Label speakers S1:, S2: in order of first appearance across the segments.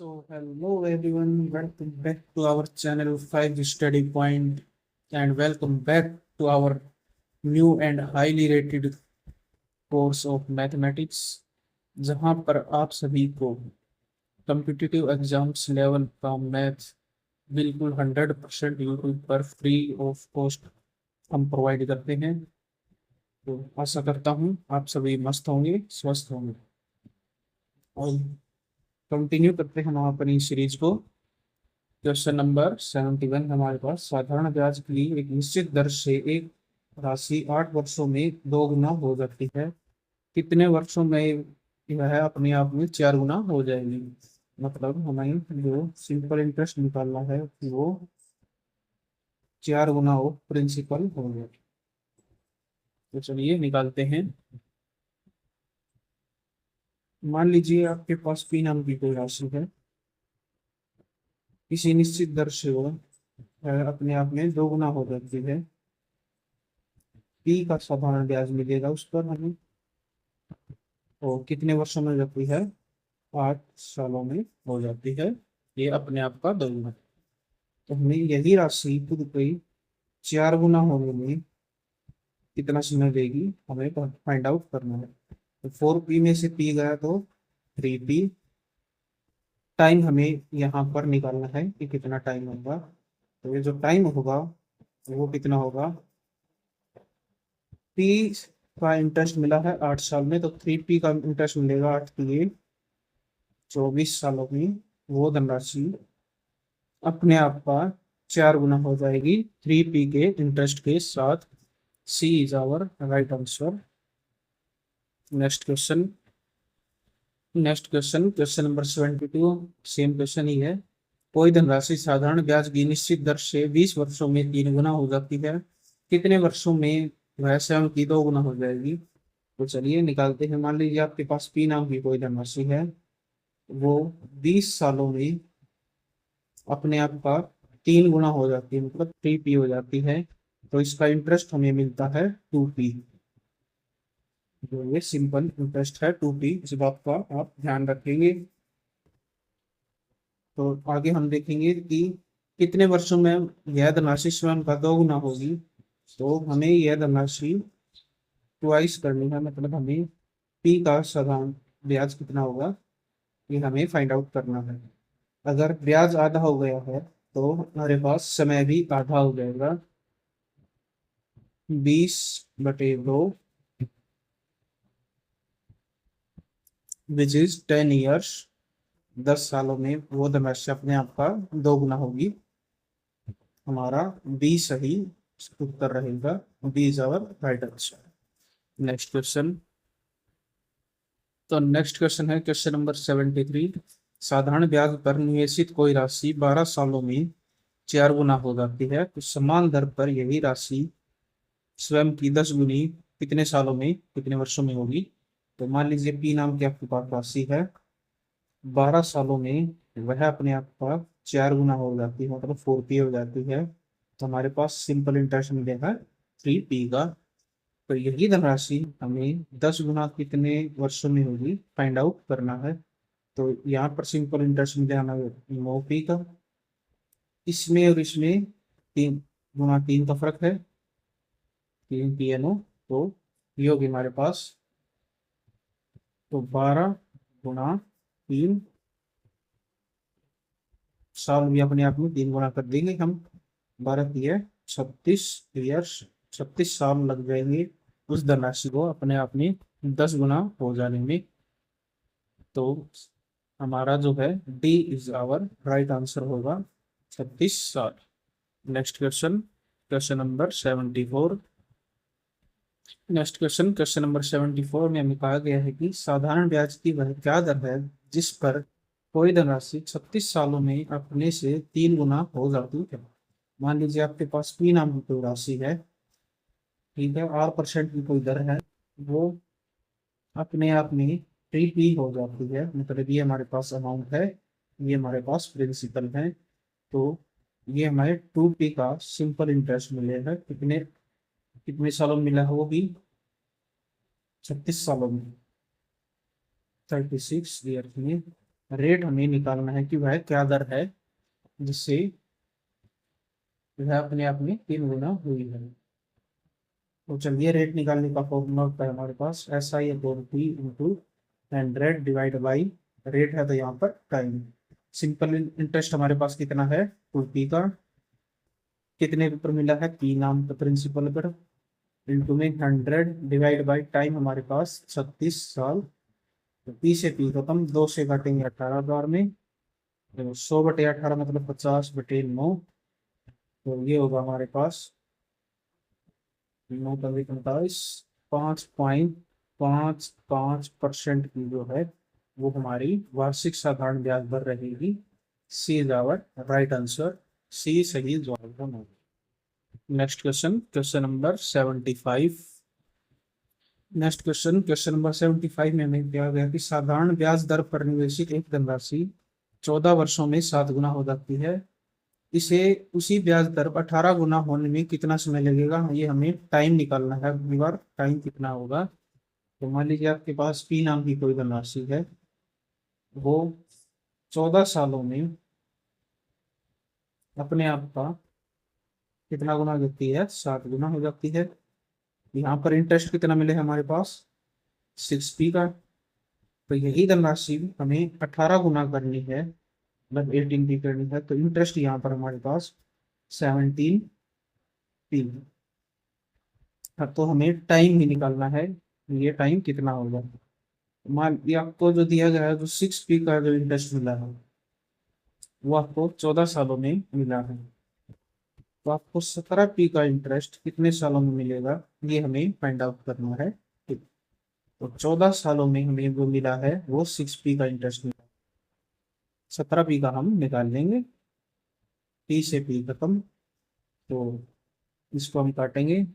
S1: So, hello everyone, welcome back to our channel 5 Study Point, and welcome back to our new and highly rated course of mathematics, जहां पर आप सभी को competitive exams level का math बिल्कुल 100% YouTube पर free of cost हम provide करते हैं। तो आशा करता हूं आप सभी मस्त होंगे, स्वस्थ होंगे। और कंटिन्यू करते हैं हम अपनी सीरीज को। क्वेश्चन नंबर 71 हमारे पास, साधारण ब्याज की एक निश्चित दर से एक राशि 8 वर्षों में 2 गुना हो जाती है, कितने वर्षों में यह अपने आप में 4 गुना हो जाएगी। मतलब हमें जो सिंपल इंटरेस्ट निकालना है वो 4 गुना ऑफ प्रिंसिपल होगा। तो चलिए निकालते हैं। मान लीजिए आपके पास पी नाम की कोई राशि है, किसी निश्चित दर से वो अपने आप में 2 गुना हो जाती है। पी का साधारण ब्याज मिलेगा उस पर हमें, और कितने वर्षों में हो जाती है, 8 सालों में हो जाती है। ये अपने आप का 2 गुना। तो हमें यही राशि खुद कोई 4 गुना होने में कितना समय देगी, हमें फाइंड आउट करना है। तो 4p में से p गया तो 3p। टाइम हमें यहाँ पर निकालना है कि कितना टाइम होगा। तो ये जो टाइम होगा वो कितना होगा, p का इंटरेस्ट मिला है 8 साल में, तो 3p का इंटरेस्ट मिलेगा 8 के लिए 24 सालों में। वो धनराशि अपने आप का 4 गुना हो जाएगी 3p के इंटरेस्ट के साथ। C is our right answer. Question number 72, same question ही है। कोई धनराशि साधारण ब्याज की निश्चित दर से 20 वर्षों में 3 गुना हो जाती है, कितने वर्षों में वह स्वयं की 2 गुना हो जाएगी। तो चलिए निकालते हैं। मान लीजिए आपके पास पी नाम की कोई धनराशि है, वो 20 सालों में अपने आप का 3 गुना हो जाती है, मतलब 3p हो जाती है। तो इसका इंटरेस्ट हमें मिलता है 2p। जो ये सिंपल इंटरेस्ट है 2p, इस बात का आप ध्यान रखेंगे। तो आगे हम देखेंगे कि कितने वर्षों में यह धनराशि स्वयं का 2 गुना होगी। तो हमें यह धनराशि ट्वाइस करनी है, मतलब हमें p का साधारण ब्याज कितना होगा ये हमें फाइंड आउट करना है। अगर ब्याज आधा हो गया है तो हमारे पास समय भी आधा हो जाएगा। 20/2 विच इज 10 ईयर्स। 10 सालों में वो धनराशि अपने आप का 2 गुना होगी। हमारा बी सही उत्तर रहेगा। B is our right answer. Next question. तो नेक्स्ट क्वेश्चन है क्वेश्चन नंबर 73। साधारण ब्याज पर निवेशित कोई राशि 12 सालों में 4 गुना हो जाती है, तो समान दर पर यही राशि स्वयं की 10 गुनी कितने सालों में, कितने वर्षों में होगी। तो मान लीजिए पी नाम की आपके पास राशि है, 12 सालों में वह अपने आप का 4 गुना हो जाती है, मतलब 4p हो जाती है। तो हमारे पास सिंपल इंटरेस्ट मिलेगा 3p का। तो यही धनराशि हमें 10 गुना कितने वर्षों में होगी फाइंड आउट करना है। तो यहाँ पर सिंपल इंटरेस्ट मिलेगा हमें 9p का। इसमें और इसमें 3 गुना 3 का फर्क है, 3 pno। तो ये होगी हमारे पास, तो 12 गुना 3 साल भी अपने आप में 3 गुना कर देंगे हम। 36 ईयर्स, 36 साल लग जाएंगे उस धनराशि को अपने आप में 10 गुना हो जाने में। तो हमारा जो है D is our right answer होगा, 36 साल। Next question, question number 74। Question number 74 में हमें कहा गया है कि साधारण ब्याज की वह क्या दर है जिस पर कोई धनराशि 36 सालों में अपने से 3 गुना हो जाती है। मान लीजिए आपके पास पी नाम की कोई राशि है, ठीक है, 8% की कोई दर है, वो अपने आप में 3p हो जाती है। मतलब ये हमारे पास अमाउंट है, ये हमारे पास प्रिंसिपल है। तो ये हमारे 2p का सिंपल इंटरेस्ट मिलेगा, कितने कितने सालों में मिला है, वो भी 36 सालों में, 36 ईयर में। रेट हमें निकालना है कि वह क्या दर है जिससे वह अपने आप में 3 गुना हुई है। तो चलिए रेट निकालने का फॉर्मूला होता है हमारे पास SI/P/100 डिवाइड बाई, रेट है तो यहाँ पर टाइम। सिंपल इंटरेस्ट हमारे पास कितना है 2P का, कितने पर मिला है P नाम का प्रिंसिपल पर, इंटू में 100 डिवाइड बाई टाइम हमारे पास 36 साल। तो P से P खत्म, 2 से काटेंगे 18 बार में, तो 100/18 मतलब 50/9। तो ये होगा हमारे पास 9×45, 5.55% की जो है वो हमारी वार्षिक साधारण ब्याज दर रहेगी। सी इज आवर राइट आंसर, सी सही जवाब होगा। Next question, question number 75। Next question, question number 75 में हमें दिया गया कि साधारण ब्याज दर पर निवेशित एक धनराशि 14 वर्षों में 7 गुना हो जाती है, इसे उसी ब्याज दर पर 18 गुना होने में कितना समय लगेगा, ये हमें टाइम निकालना है। अगली बार टाइम कितना होगा, तो मान लीजिए आपके पास P नाम की कोई धनराशि है, वो 14 सालों में अपने आप का कितना गुना हो जाती है, 7 गुना हो जाती है। यहाँ पर इंटरेस्ट कितना मिले हमारे पास 6P का, तो यही धनराशि हमें 18 गुना करनी है, मतलब 18P करनी है, तो इंटरेस्ट यहाँ पर हमारे पास 17P। हाँ, तो हमें टाइम ही निकालना है, ये टाइम कितना होगा। मान लिया आपको जो दिया गया है, जो 6P का जो इंटरेस्ट मिला है वो आपको 14 सालों में मिला है, तो आपको 17P का इंटरेस्ट कितने सालों में मिलेगा, ये हमें फाइंड आउट करना है। ठीक, तो 14 सालों में हमें जो मिला है वो 6P का इंटरेस्ट मिला, 17P का हम निकाल लेंगे। P से P खत्म, तो इसको हम काटेंगे,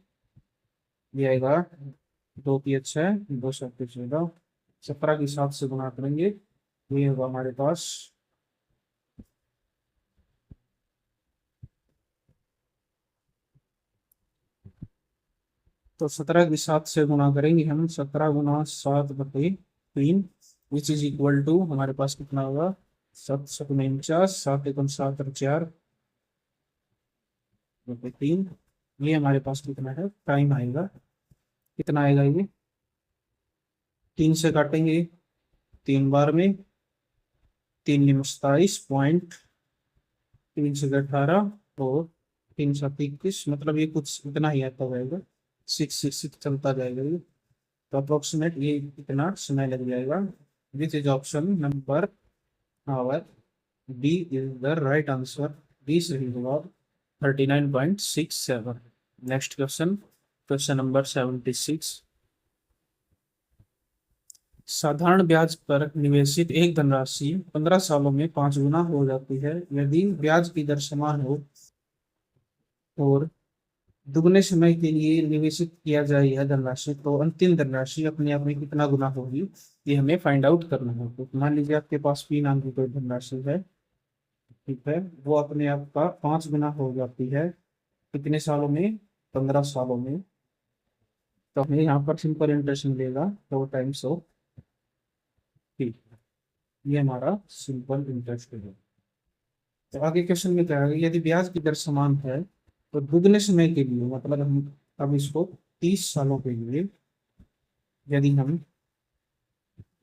S1: ये आएगा 2P/6, 2 7 14, 17 की 7 से गुना करेंगे, ये होगा हमारे पास 17 की 7 से गुना करेंगे हम, 17 × 7/3, विच इज इक्वल टू हमारे पास कितना होगा 7×7 = 49, 7×4 = 4/3। ये हमारे पास कितना है टाइम आएगा, कितना आएगा ये, 3 से काटेंगे 3 बार में, 3×27.3×18 और 3×7 = 21, मतलब ये कुछ इतना ही आता जाएगा, 6 चलता जाएगा ये, तो अप्रोक्सीमेट ये कितना समय लग जाएगा। This is option number our D is the right answer, D सही जवाब 39.67। Next question, question number 76। साधारण ब्याज पर निवेशित एक धनराशि 15 सालों में 5 गुना हो जाती है, यदि ब्याज की दर समान हो और दुगने समय के लिए निवेशित किया जाए यह धनराशि, तो अंतिम धनराशि अपने आप में कितना गुना होगी, ये हमें फाइंड आउट करना है। तो मान लीजिए आपके पास P नाम की कोई धनराशि है, ठीक है, वो अपने आप का 5 गुना हो जाती है, कितने सालों में, 15 सालों में। तो हमें यहाँ पर सिंपल इंटरेस्ट मिलेगा 4 टाइम्स ऑफ P, ये हमारा सिंपल इंटरेस्ट है। तो आगे क्वेश्चन में क्या है, यदि ब्याज की दर समान है तो दुगने समय के लिए, मतलब हम अब इसको 30 सालों के लिए यदि हम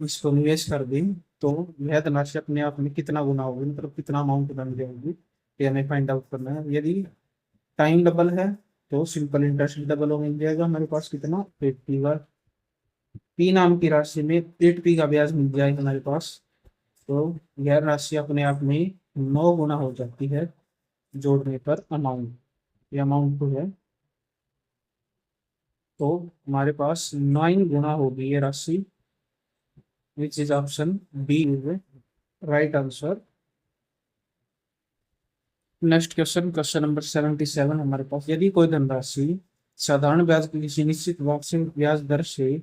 S1: इसको निवेश कर दें, तो यह धनराशि अपने आप में कितना गुना होगी, मतलब कितना अमाउंट बन जाएगी, ये हमें फाइंड आउट करना है। यदि टाइम डबल है तो सिंपल इंटरेस्ट डबल हो जाएगा, हमारे पास कितना 8P का, P नाम की राशि में 8P का ब्याज मिल जाएगा हमारे पास, तो यह राशि अपने आप में 9 गुना हो जाती है जोड़ने पर अमाउंट, ये अमाउंट तो है, तो हमारे पास 9 गुना होगी ये राशि, which is option B is right answer. Next question, question number 77 हमारे पास, यदि कोई धनराशि साधारण ब्याज की किसी निश्चित वार्षिक ब्याज दर से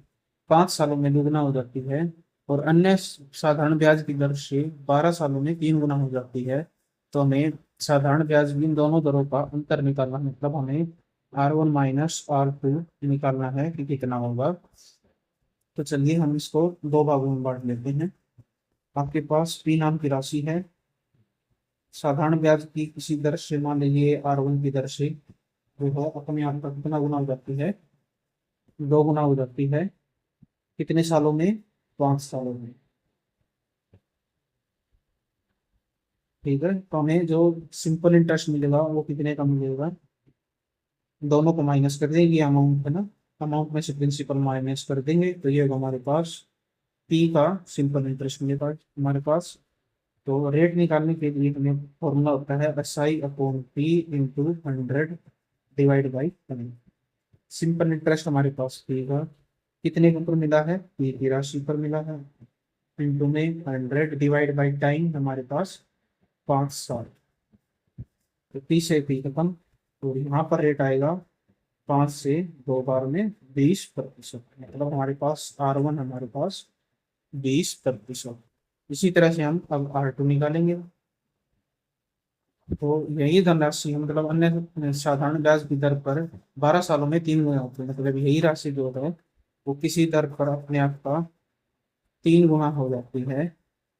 S1: 5 सालों में दुगना हो जाती है और अन्य साधारण ब्याज की दर से 12 सालों में 3 गुना हो जाती है, तो हमें साधारण ब्याज की इन दोनों दरों का अंतर निकालना, मतलब हमें R1 - R2 निकालना है कि कितना होगा। तो चलिए हम इसको 2 भागों में बांट लेते हैं। आपके पास पी नाम की राशि है। साधारण ब्याज की किसी दर से, मान लीजिए R1 की दर से, जो है अपने आप का कितना गुना हो जाती है, 2 गुना हो जाती है। कितने सालों में? 5 सालों में। ठीक है, तो हमें जो सिंपल इंटरेस्ट मिलेगा वो कितने का मिलेगा? दोनों को माइनस कर देंगे, ये अमाउंट है ना, अमाउंट में से प्रिंसिपल माइनस कर देंगे तो ये होगा हमारे पास पी का सिंपल इंटरेस्ट मिलेगा हमारे पास। तो रेट निकालने के लिए हमें फॉर्मूला होता है SI/P into 100 divide by 100। Simple interest हमारे पास पी का कितने के ऊपर मिला है? पी की राशि पर मिला है, इंटू में 100 डिवाइड बाई टाइम हमारे पास 5 साल। तो पी से पी खत्म, तो यहाँ पर रेट आएगा 5 से 2 बार में 20%, मतलब हमारे पास R1 हमारे पास 20%। इसी तरह से हम अब R2 निकालेंगे। तो यही धनराशि है, मतलब अन्य साधारण ब्याज की दर पर 12 सालों में 3 गुना होती है, मतलब यही राशि जो है वो किसी दर पर अपने आप का 3 गुना हो जाती है।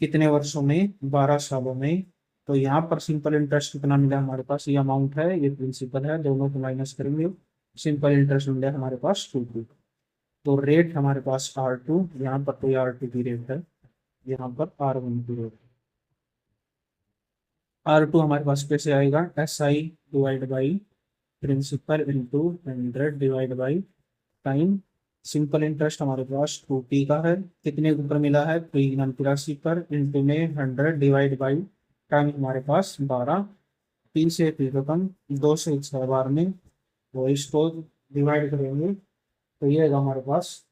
S1: कितने वर्षों में? 12 सालों में। तो यहाँ पर सिंपल इंटरेस्ट कितना मिला हमारे पास? ये अमाउंट है, ये प्रिंसिपल है, दोनों को माइनस करेंगे, सिंपल इंटरेस्ट मिला हमारे पास 2। तो रेट हमारे पास R2, यहाँ पर कोई R2 की रेट है, यहाँ पर R1 की रेट। R2 हमारे पास कैसे आएगा? SI divide by principal into 100 divide by time. Simple interest हमारे पास 2T का है, कितने के ऊपर मिला है? 3 पर, इंटू में 100 डिवाइड बाई टाइम हमारे पास 12। 3 से 3 रकम, 2 से 6 बार में, तो इसको डिवाइड करेंगे तो ये आएगा हमारे पास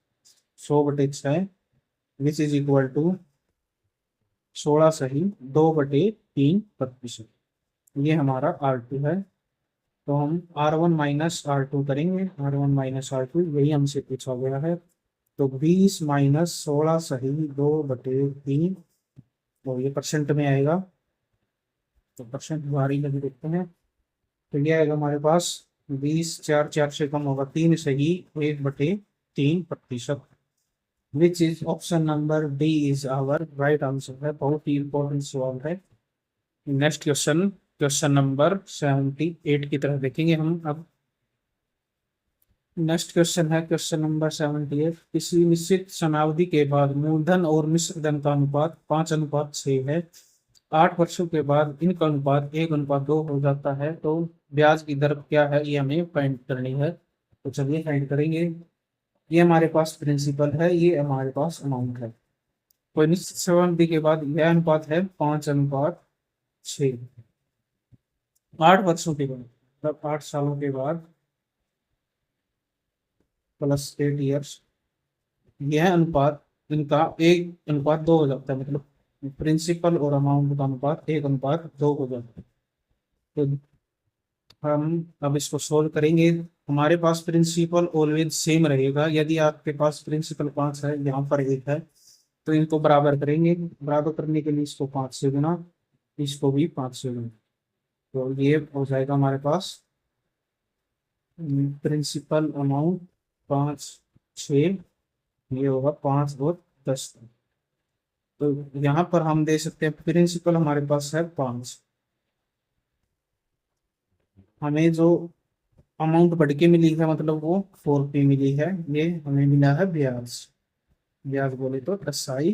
S1: 100/6, विच इज इक्वल टू 16 सही 2/3%। ये हमारा R2 है। तो हम R1 - R2 करेंगे, R1 - R2 यही हमसे पूछा गया है। तो 20 - 16 सही 2/3, तो ये परसेंट में आएगा, तो परसेंट बाहरी लगे देखते हैं। तो ये आएगा हमारे पास 20, 4 4 से कम होगा, 3 सही 1/3%, which is option number D is our right answer है। बहुत ही इंपॉर्टेंट सवाल है। नेक्स्ट क्वेश्चन, क्वेश्चन नंबर 78 की तरफ देखेंगे हम अब। नेक्स्ट क्वेश्चन है क्वेश्चन नंबर 78। किसी निश्चित समयावधि के बाद मूलधन और मिश्र धन का अनुपात 5:6 है। 8 वर्षों के बाद इनका अनुपात 1:2 हो जाता है, तो ब्याज की दर क्या है, ये हमें फाइंड करनी है। तो चलिए फाइंड करेंगे। ये हमारे पास प्रिंसिपल है, ये हमारे पास अमाउंट है। कोई निश्चित समयावधि के बाद यह अनुपात है 5:6। 8 वर्षों के बाद, मतलब 8 सालों के बाद, +8 ईयर्स, यह अनुपात इनका 1:2 हो जाता है, मतलब प्रिंसिपल और अमाउंट का अनुपात 1:2 हो जाता है। तो हम अब इसको सोल्व करेंगे। हमारे पास प्रिंसिपल ऑलवेज सेम रहेगा। यदि आपके पास प्रिंसिपल 5 है, यहाँ पर 1 है, तो इनको बराबर करेंगे। बराबर करने के लिए इसको 5 से गुना, इसको भी 5 से गुना, तो ये हो जाएगा हमारे पास प्रिंसिपल अमाउंट 5/6, ये होगा 5 और 10। तो यहाँ पर हम दे सकते हैं प्रिंसिपल हमारे पास है 5, हमें जो अमाउंट बढ़ के मिली है मतलब वो 4P मिली है, ये हमें मिला है ब्याज। ब्याज बोले तो SI,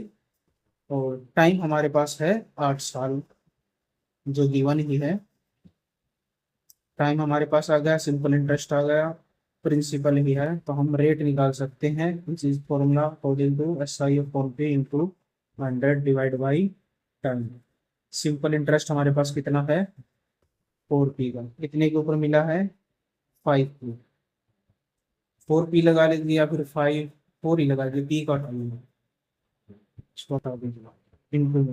S1: और टाइम हमारे पास है 8 साल, जो गिवन ही है। टाइम हमारे पास आ गया, सिंपल इंटरेस्ट आ गया, प्रिंसिपल ही है, तो हम रेट निकाल सकते हैं। Which is formula according to SI/P into 100 divide by time. Simple interest हमारे पास कितना है? 4P का, कितने के ऊपर मिला है? 5P। 4P लगा लीजिए या फिर 4 ही लगा लीजिए, P का टाइम इसको हटा दीजिए, इंटू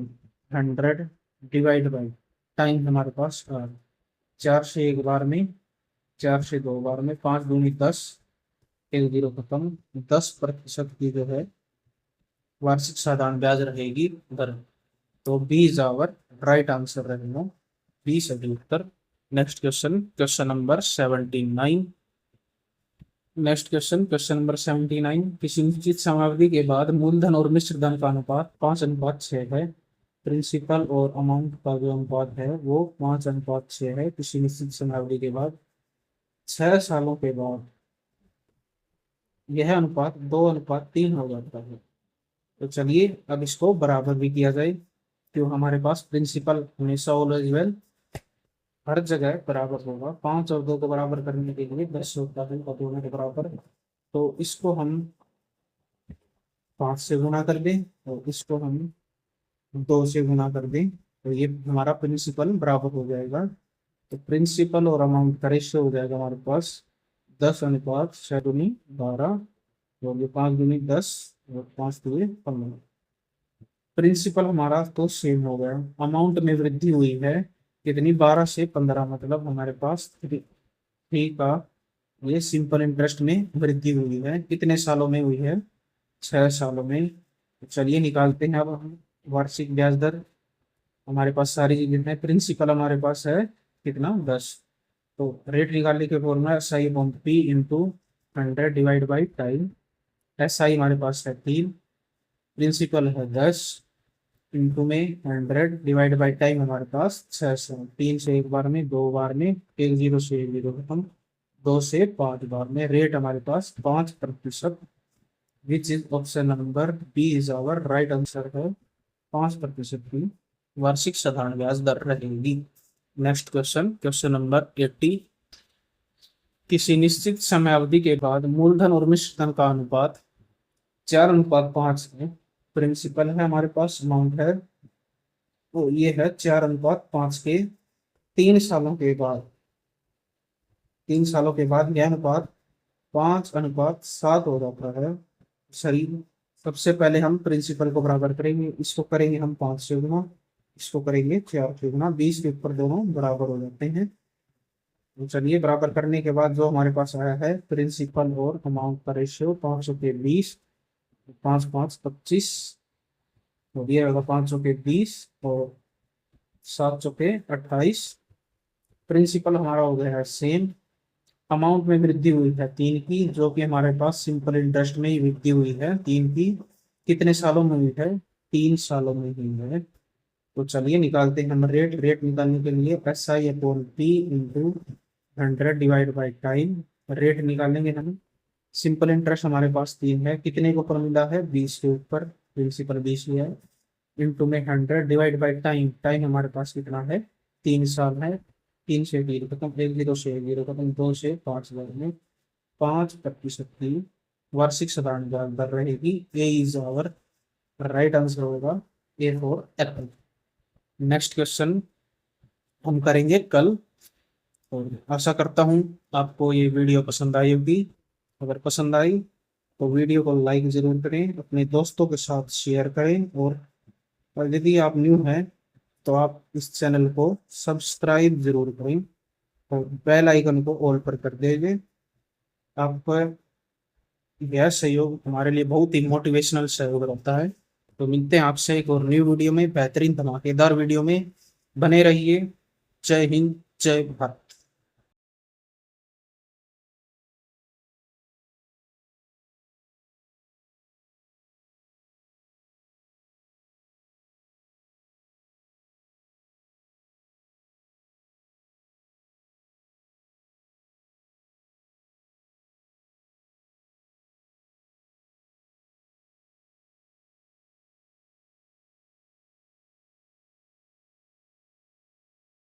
S1: 100 डिवाइड बाई टाइम हमारे पास 4 से 1 बार में, 4 से 2 बार में, 5×2 = 10, 1 0 खत्म। 10% की जो है वार्षिक साधारण ब्याज रहेगी दर। तो B is our right answer रहेगा, बी सही उत्तर। Next question, question number 79। Next question, question number 79। किसी निश्चित समयावधि के बाद मूलधन और मिश्र धन का अनुपात 5:6 है। प्रिंसिपल और अमाउंट का जो अनुपात है वो 5:6 है किसी निश्चित समयावधि के बाद। 6 सालों के बाद यह अनुपात 2:3 हो जाता है। तो चलिए अब इसको बराबर भी किया जाए, क्यों हमारे पास प्रिंसिपल हमेशा ऑलवेज वेल हर जगह बराबर होगा। 5 और 2 को बराबर करने के लिए 10 होता है और दोनों के बराबर। तो इसको हम 5 से गुणा कर दें और इसको हम 2 से गुणा कर दें, तो ये हमारा प्रिंसिपल बराबर हो जाएगा। तो प्रिंसिपल और अमाउंट का रेशियो हो जाएगा हमारे पास 10:6:12, और ये 5×10 और 5×2=15। प्रिंसिपल हमारा तो सेम हो गया। अमाउंट में वृद्धि हुई है कितनी, 12 से 15, मतलब हमारे पास 3 का ये सिंपल इंटरेस्ट में वृद्धि हुई है। कितने सालों में हुई है, 6 सालों में। तो चलिए निकालते हैं अब हम वार्षिक ब्याज दर। हमारे पास सारी चीजें हैं। प्रिंसिपल हमारे पास है कितना, 10। तो रेट निकालने के formula SI/P × 100 divide by time. SI हमारे पास है 3, प्रिंसिपल है 10, इंटू में 100 डिवाइड बाई टाइम हमारे पास 600। 3 से 1 बार में, 2 बार में, 1 0 से 1 0 खत्म, 2 से 5 बार में। रेट हमारे पास 5%, which is option number B is our right answer है। 5% की वार्षिक साधारण ब्याज दर रहेगी। Next question, question number 80। किसी निश्चित समयावधि के बाद मूलधन और मिश्रधन का अनुपात 4:5 है। प्रिंसिपल है हमारे पास, अमाउंट है तो ये है 4:5 के 3 सालों के बाद। 3 सालों के बाद यह अनुपात 5:7 हो जाता है। शरीर सबसे पहले हम प्रिंसिपल को बराबर करेंगे, इसको करेंगे हम 5 से गुना, इसको करेंगे 4 से गुना, 20 के ऊपर दोनों बराबर हो जाते हैं। तो चलिए बराबर करने के बाद जो हमारे पास आया है प्रिंसिपल और अमाउंट का रेशियो 500 के 20, 5 5 25, और ये होगा 500 के 20 और 700 के 28। प्रिंसिपल हमारा हो गया है सेम। अमाउंट में वृद्धि हुई है 3 की, जो कि हमारे पास सिंपल इंटरेस्ट में ही वृद्धि हुई है 3 की। कितने सालों में हुई है, 3 सालों में हुई है। तो चलिए निकालते हैं हम रेट। रेट निकालने के लिए SI/P × 100 divide by time. Rate निकालेंगे हम। सिंपल इंटरेस्ट हमारे पास 3 है, कितने के ऊपर मिला है, 20 के ऊपर, प्रिंसिपल 20 ही है, इंटू में 100 डिवाइड बाई टाइम। टाइम हमारे पास कितना है, 3 साल है। 3 से 3 खत्म, 1 0 से 1 0 खत्म, 2 से 5 बार में। 5% की वार्षिक साधारण ब्याज दर रहेगी। ए इज आवर राइट आंसर होगा, A for Apple. Next question हम करेंगे कल, और आशा करता हूँ आपको ये वीडियो पसंद आई होगी। अगर पसंद आई तो वीडियो को लाइक जरूर करें, अपने दोस्तों के साथ शेयर करें, और यदि आप न्यू हैं तो आप इस चैनल को सब्सक्राइब जरूर करें और बेल आइकन को ऑल पर कर दीजिए। आपका यह सहयोग हमारे लिए बहुत ही मोटिवेशनल सहयोग रहता है। तो मिलते हैं आपसे एक और न्यू वीडियो में, बेहतरीन धमाकेदार वीडियो में। बने रहिए। जय हिंद, जय भारत।